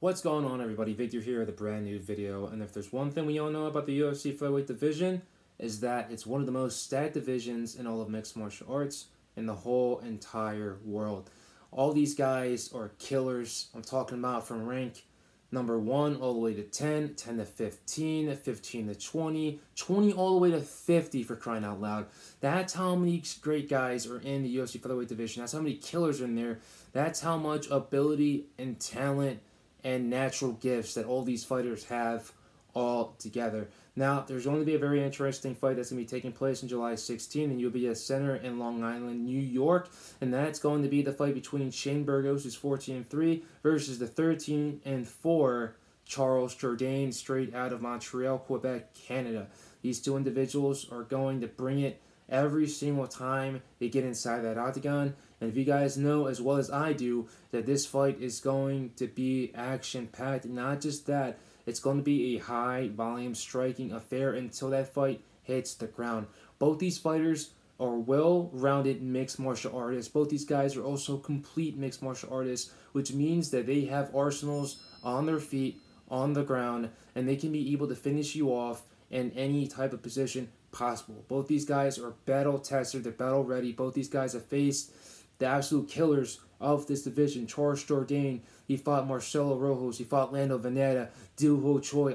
What's going on, everybody? Victor here with a brand new video. And if there's one thing we all know about the UFC flyweight division, is that it's one of the most stacked divisions in all of mixed martial arts in the whole entire world. All these guys are killers. I'm talking about from rank number 1 all the way to 10, 10 to 15, 15 to 20, 20 all the way to 50, for crying out loud. That's how many great guys are in the UFC featherweight division. That's how many killers are in there. That's how much ability and talent and natural gifts that all these fighters have all together. Now, there's going to be a very interesting fight that's going to be taking place on July 16 in UBS Center in Long Island, New York, and that's going to be the fight between Shane Burgos, who's 14-3, versus the 13-4 Charles Jourdain, straight out of Montreal, Quebec, Canada. These two individuals are going to bring it every single time they get inside that octagon. And if you guys know as well as I do that this fight is going to be action-packed, not just that, it's going to be a high-volume striking affair until that fight hits the ground. Both these fighters are well-rounded mixed martial artists. Both these guys are also complete mixed martial artists, which means that they have arsenals on their feet, on the ground, and they can be able to finish you off in any type of position possible. Both these guys are battle tested, they're battle ready. Both these guys have faced the absolute killers of this division. Charles Jourdain, he fought Marcelo Rojas, he fought Lando Veneta, Dil Ho Choi,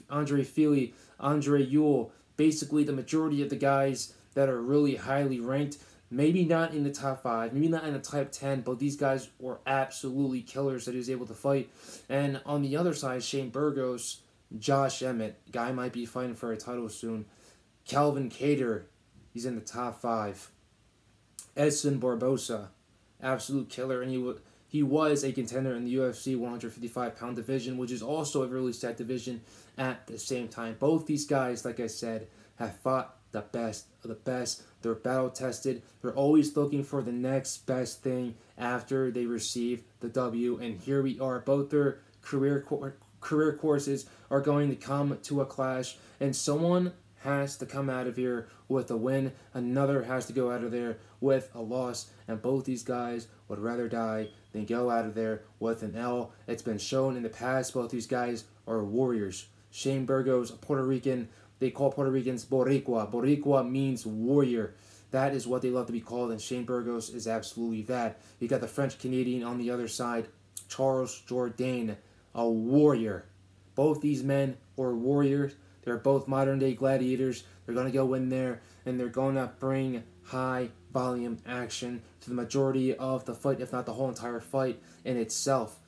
Andre Fili, Andre Ewell. Basically the majority of the guys that are really highly ranked, maybe not in the top 5, maybe not in the top 10, but these guys were absolutely killers that he was able to fight. And on the other side, Shane Burgos, Josh Emmett, guy might be fighting for a title soon. Calvin Kattar, he's in the top 5. Edson Barbosa, absolute killer, and he was a contender in the UFC 155-pound division, which is also a really stacked division at the same time. Both these guys, like I said, have fought the best of the best. They're battle-tested. They're always looking for the next best thing after they receive the W, and here we are. Both their career courses are going to come to a clash, and someone has to come out of here with a win. Another has to go out of there with a loss. And both these guys would rather die than go out of there with an L. It's been shown in the past both these guys are warriors. Shane Burgos, a Puerto Rican. They call Puerto Ricans Boricua. Boricua means warrior. That is what they love to be called, and Shane Burgos is absolutely that. You got the French-Canadian on the other side, Charles Jourdain, a warrior. Both these men are warriors. They're both modern-day gladiators. They're going to go in there, and they're going to bring high-volume action to the majority of the fight, if not the whole entire fight in itself.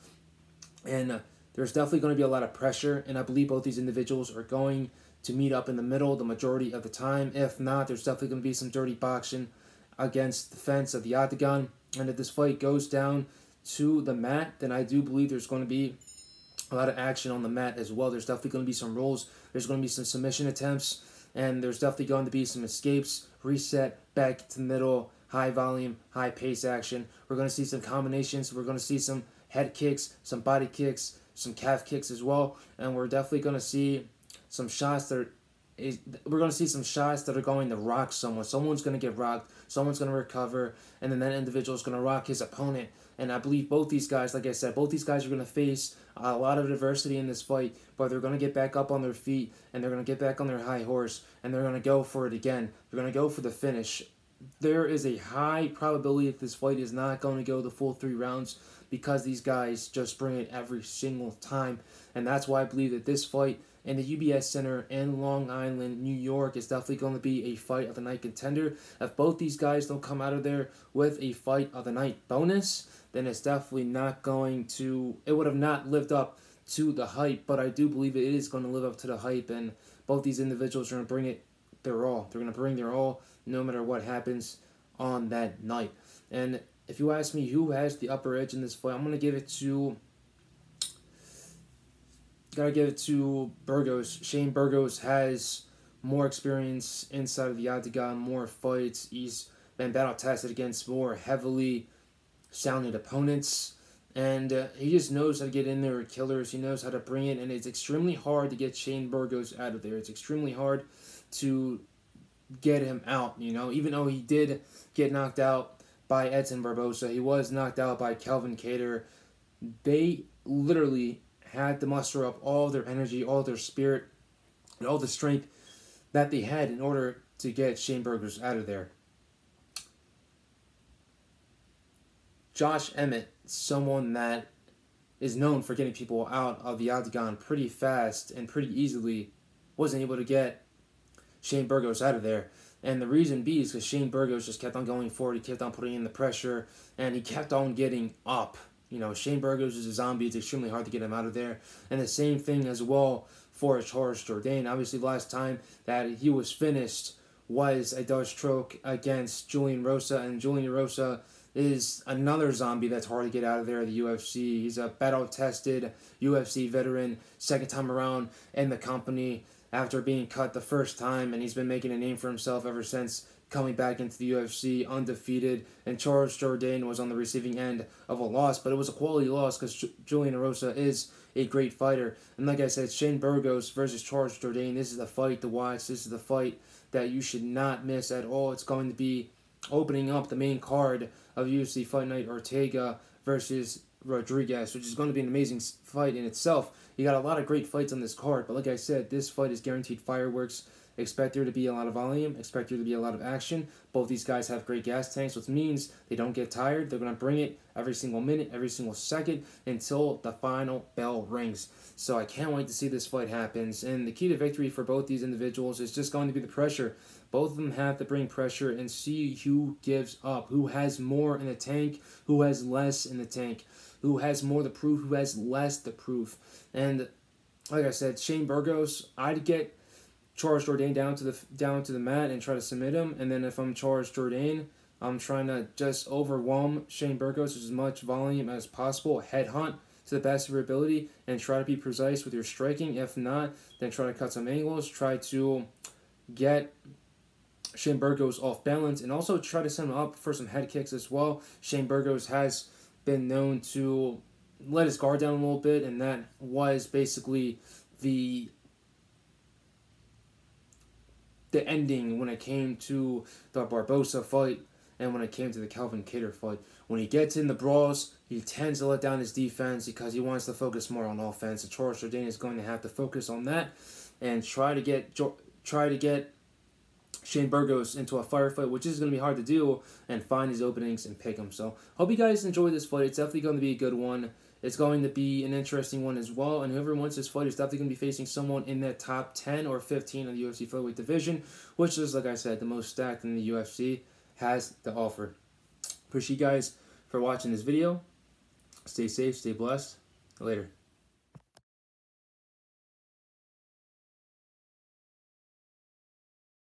And there's definitely going to be a lot of pressure, and I believe both these individuals are going to meet up in the middle the majority of the time. If not, there's definitely going to be some dirty boxing against the fence of the octagon. And if this fight goes down to the mat, then I do believe there's going to be a lot of action on the mat as well. There's definitely going to be some rolls. There's going to be some submission attempts. And there's definitely going to be some escapes, reset, back to the middle, high volume, high pace action. We're going to see some combinations. We're going to see some head kicks, some body kicks, some calf kicks as well. And we're definitely going to see some shots that are going to rock someone. Someone's going to get rocked. Someone's going to recover. And then that individual is going to rock his opponent. And I believe both these guys, like I said, both these guys are going to face a lot of adversity in this fight, but they're going to get back up on their feet, and they're going to get back on their high horse, and they're going to go for it again. They're going to go for the finish. There is a high probability that this fight is not going to go the full 3 rounds because these guys just bring it every single time. And that's why I believe that this fight in the UBS Center in Long Island, New York, is definitely going to be a fight of the night contender. If both these guys don't come out of there with a fight of the night bonus, then it's definitely not going to, it would have not lived up to the hype, but I do believe it is going to live up to the hype, and both these individuals are going to bring it their all. They're going to bring their all no matter what happens on that night. And if you ask me who has the upper edge in this fight, I'm going to give it to, Burgos. Shane Burgos has more experience inside of the octagon, more fights. He's been battle tested against more heavily sounded opponents, and he just knows how to get in there with killers. He knows how to bring it, and it's extremely hard to get Shane Burgos out of there. It's extremely hard to get him out, you know, even though he did get knocked out by Edson Barbosa. He was knocked out by Calvin Kattar. They literally had to muster up all their energy, all their spirit, and all the strength that they had in order to get Shane Burgos out of there. Josh Emmett, someone that is known for getting people out of the octagon pretty fast and pretty easily, wasn't able to get Shane Burgos out of there. And the reason being is because Shane Burgos just kept on going forward, he kept on putting in the pressure, and he kept on getting up. You know, Shane Burgos is a zombie, it's extremely hard to get him out of there. And the same thing as well for Jourdain. Obviously, last time that he was finished was a Dutch stroke against Julian Rosa, and Julian Rosa is another zombie that's hard to get out of there at the UFC. He's a battle-tested UFC veteran, second time around in the company after being cut the first time, and he's been making a name for himself ever since coming back into the UFC undefeated. And Charles Jourdain was on the receiving end of a loss, but it was a quality loss because Julian Rosa is a great fighter. And like I said, Shane Burgos versus Charles Jourdain, this is the fight to watch. This is the fight that you should not miss at all. It's going to be opening up the main card of UFC Fight Night, Ortega versus Rodriguez, which is going to be an amazing fight in itself. You got a lot of great fights on this card, but like I said, this fight is guaranteed fireworks. Expect there to be a lot of volume. Expect there to be a lot of action. Both these guys have great gas tanks, which means they don't get tired. They're going to bring it every single minute, every single second until the final bell rings. So I can't wait to see this fight happens. And the key to victory for both these individuals is just going to be the pressure. Both of them have to bring pressure and see who gives up, who has more in the tank, who has less in the tank, who has more to prove, who has less to prove. And like I said, Shane Burgos, I'd get Charles Jourdain down to the mat and try to submit him. And then if I'm Charles Jourdain, I'm trying to just overwhelm Shane Burgos with as much volume as possible, headhunt to the best of your ability, and try to be precise with your striking. If not, then try to cut some angles, try to get Shane Burgos off balance, and also try to set him up for some head kicks as well. Shane Burgos has been known to let his guard down a little bit, and that was basically the ending when it came to the Barbosa fight and when it came to the Calvin Kattar fight. When he gets in the brawls, he tends to let down his defense because he wants to focus more on offense. And Charles Jourdain is going to have to focus on that and try to get Shane Burgos into a firefight, which is going to be hard to do, and find his openings and pick him. So, hope you guys enjoy this fight. It's definitely going to be a good one. It's going to be an interesting one as well, and whoever wins this fight is definitely going to be facing someone in that top 10 or 15 of the UFC featherweight division, which is, like I said, the most stacked in the UFC has to offer. Appreciate you guys for watching this video. Stay safe, stay blessed. Later.